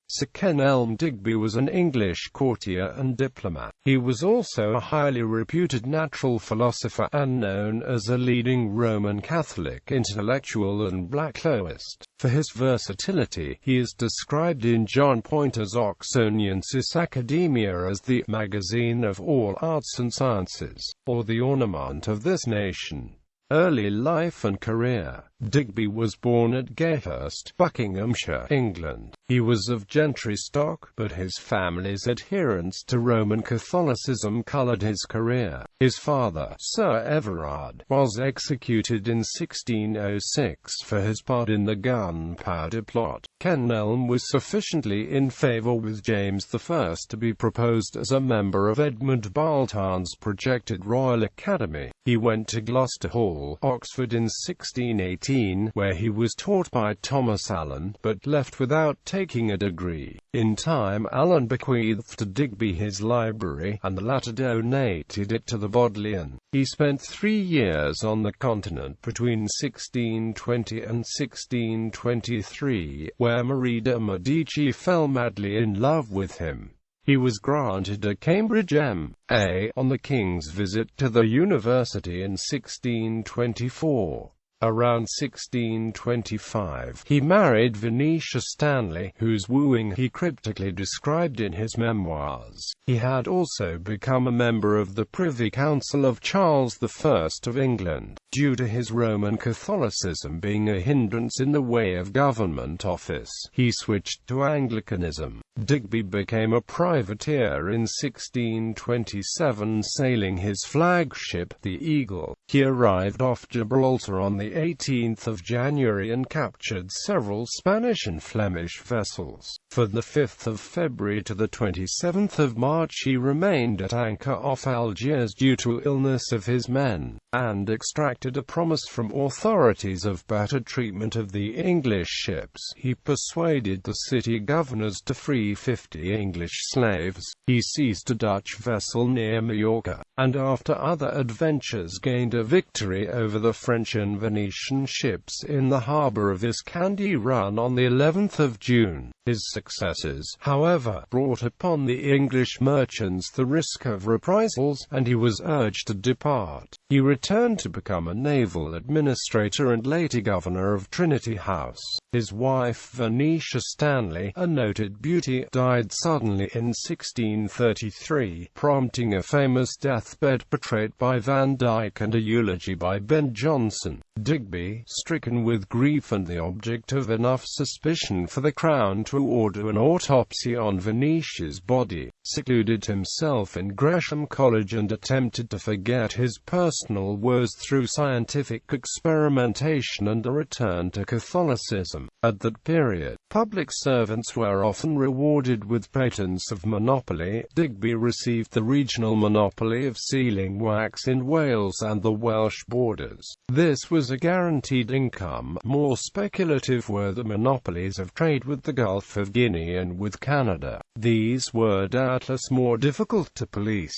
Sir Kenelm Digby was an English courtier and diplomat. He was also a highly reputed natural philosopher and known as a leading Roman Catholic intellectual and Blackloist. For his versatility, he is described in John Poynter's Oxoniensis Academia as the magazine of all arts and sciences, or the ornament of this nation. Early life and career. Digby was born at Gayhurst, Buckinghamshire, England. He was of gentry stock, but his family's adherence to Roman Catholicism coloured his career. His father, Sir Everard, was executed in 1606 for his part in the Gunpowder Plot. Kenelm was sufficiently in favour with James I to be proposed as a member of Edmund Baltarn's projected Royal Academy. He went to Gloucester Hall, Oxford in 1618, where he was taught by Thomas Allen, but left without taking a degree. In time, Allen bequeathed to Digby his library, and the latter donated it to the Bodleian. He spent 3 years on the continent between 1620 and 1623, where Marie de Medici fell madly in love with him. He was granted a Cambridge M.A. on the King's visit to the university in 1624. Around 1625, he married Venetia Stanley, whose wooing he cryptically described in his memoirs. He had also become a member of the Privy Council of Charles I of England. Due to his Roman Catholicism being a hindrance in the way of government office, he switched to Anglicanism. Digby became a privateer in 1627, sailing his flagship, the Eagle. He arrived off Gibraltar on the 18th of January and captured several Spanish and Flemish vessels. For the 5th of February to the 27th of March he remained at anchor off Algiers due to illness of his men, and extracted a promise from authorities of better treatment of the English ships. He persuaded the city governors to free 50 English slaves. He seized a Dutch vessel near Majorca, and after other adventures gained a victory over the French and Venetian ships in the harbour of Iscandi Run on the 11th of June. His successes, however, brought upon the English merchants the risk of reprisals, and he was urged to depart. He returned to become a naval administrator and later governor of Trinity House. His wife Venetia Stanley, a noted beauty, died suddenly in 1633, prompting a famous deathbed portrait by Van Dyck and a eulogy by Ben Jonson. Digby, stricken with grief and the object of enough suspicion for the Crown to order an autopsy on Venetia's body, secluded himself in Gresham College and attempted to forget his personal woes through scientific experimentation and a return to Catholicism. At that period, public servants were often rewarded with patents of monopoly. Digby received the regional monopoly of sealing wax in Wales and the Welsh borders. This was a guaranteed income. More speculative were the monopolies of trade with the Gulf of Guinea and with Canada. These were doubtless more difficult to police.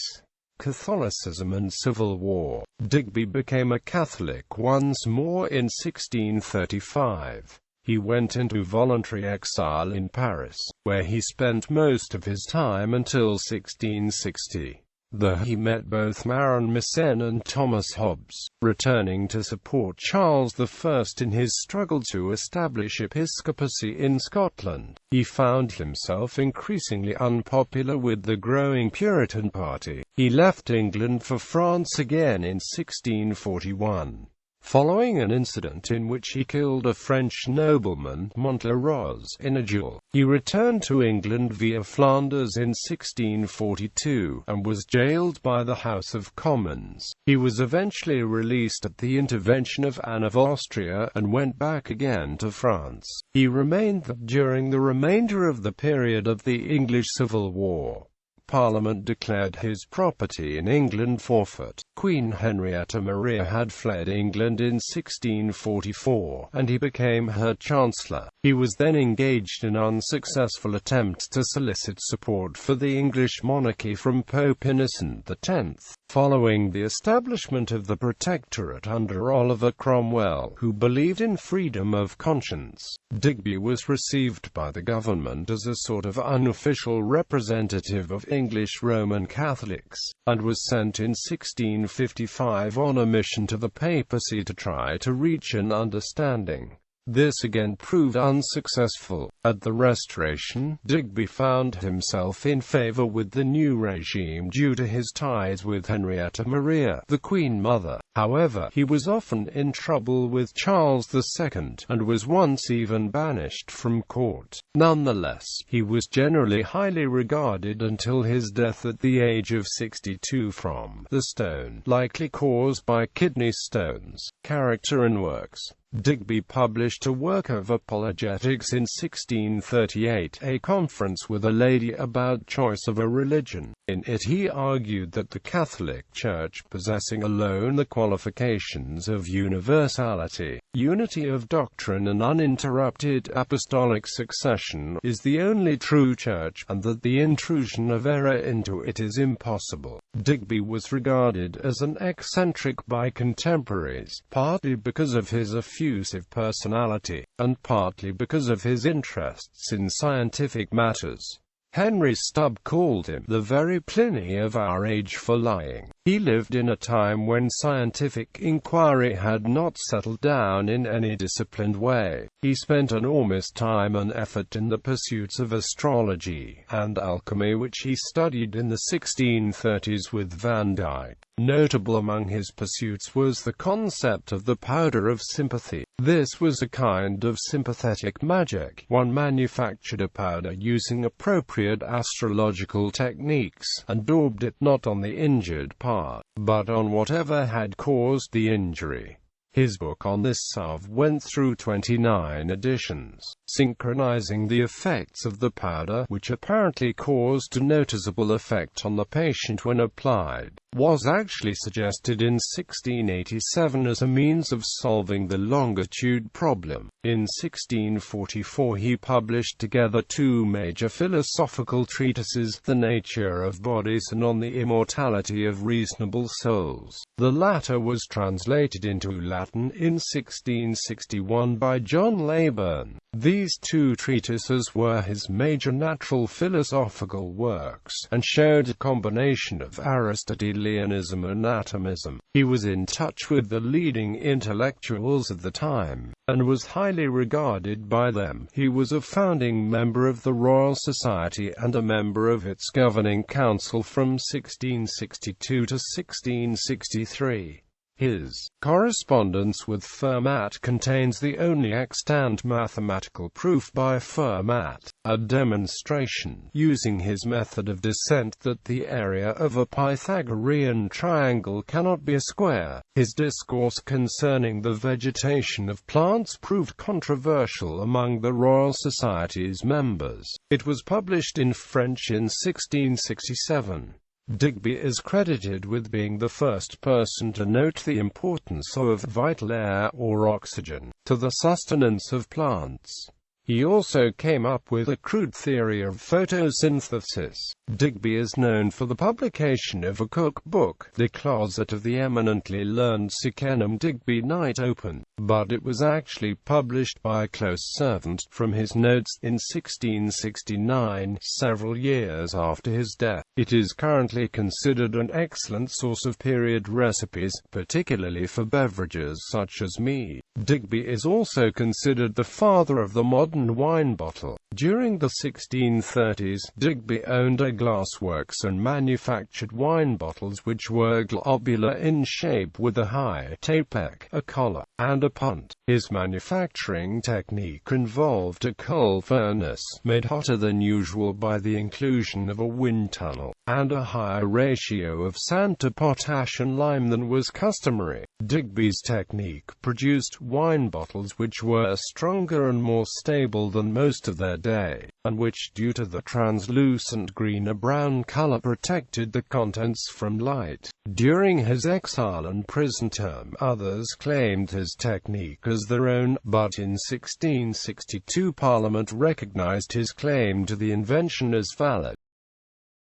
Catholicism and Civil War. Digby became a Catholic once more in 1635. He went into voluntary exile in Paris, where he spent most of his time until 1660. There he met both Marin Mersenne and Thomas Hobbes, returning to support Charles I in his struggle to establish episcopacy in Scotland. He found himself increasingly unpopular with the growing Puritan party. He left England for France again in 1641. Following an incident in which he killed a French nobleman, Montleroze, in a duel, he returned to England via Flanders in 1642, and was jailed by the House of Commons. He was eventually released at the intervention of Anne of Austria, and went back again to France. He remained there during the remainder of the period of the English Civil War. Parliament declared his property in England forfeit. Queen Henrietta Maria had fled England in 1644, and he became her chancellor. He was then engaged in unsuccessful attempts to solicit support for the English monarchy from Pope Innocent X. Following the establishment of the Protectorate under Oliver Cromwell, who believed in freedom of conscience, Digby was received by the government as a sort of unofficial representative of English Roman Catholics, and was sent in 1655 on a mission to the papacy to try to reach an understanding. This again proved unsuccessful. At the Restoration, Digby found himself in favour with the new regime due to his ties with Henrietta Maria, the Queen Mother. However, he was often in trouble with Charles II, and was once even banished from court. Nonetheless, he was generally highly regarded until his death at the age of 62 from the stone, likely caused by kidney stones. Character and works. Digby published a work of apologetics in 1638, a conference with a lady about choice of a religion. In it he argued that the Catholic Church, possessing alone the qualifications of universality, unity of doctrine and uninterrupted apostolic succession, is the only true church, and that the intrusion of error into it is impossible. Digby was regarded as an eccentric by contemporaries, partly because of his effusive personality, and partly because of his interests in scientific matters. Henry Stubb called him the very Pliny of our age for lying. He lived in a time when scientific inquiry had not settled down in any disciplined way. He spent enormous time and effort in the pursuits of astrology and alchemy, which he studied in the 1630s with Van Dyck. Notable among his pursuits was the concept of the powder of sympathy. This was a kind of sympathetic magic. One manufactured a powder using appropriate astrological techniques, and daubed it not on the injured part, but on whatever had caused the injury. His book on this salve went through 29 editions, synchronizing the effects of the powder, which apparently caused a noticeable effect on the patient when applied, was actually suggested in 1687 as a means of solving the longitude problem. In 1644 he published together two major philosophical treatises, The Nature of Bodies and On the Immortality of Reasonable Souls. The latter was translated into Latin in 1661 by John Leyburn. These two treatises were his major natural philosophical works, and showed a combination of Aristotelianism and atomism. He was in touch with the leading intellectuals of the time, and was highly regarded by them. He was a founding member of the Royal Society and a member of its governing council from 1662 to 1663. His correspondence with Fermat contains the only extant mathematical proof by Fermat, a demonstration, using his method of descent, that the area of a Pythagorean triangle cannot be a square. His discourse concerning the vegetation of plants proved controversial among the Royal Society's members. It was published in French in 1667. Digby is credited with being the first person to note the importance of vital air, or oxygen, to the sustenance of plants. He also came up with a crude theory of photosynthesis. Digby is known for the publication of a cookbook, The Closet of the Eminently Learned Sir Kenelm Digby, Knight Open, but it was actually published by a close servant from his notes in 1669, several years after his death. It is currently considered an excellent source of period recipes, particularly for beverages such as mead. Digby is also considered the father of the modern wine bottle. During the 1630s, Digby owned a glassworks and manufactured wine bottles which were globular in shape with a high tapeck, a collar, and a punt. His manufacturing technique involved a coal furnace, made hotter than usual by the inclusion of a wind tunnel, and a higher ratio of sand to potash and lime than was customary. Digby's technique produced wine bottles which were stronger and more stable than most of their day, and which, due to the translucent green-brown color, protected the contents from light. During his exile and prison term, others claimed his technique as their own, but in 1662 Parliament recognized his claim to the invention as valid.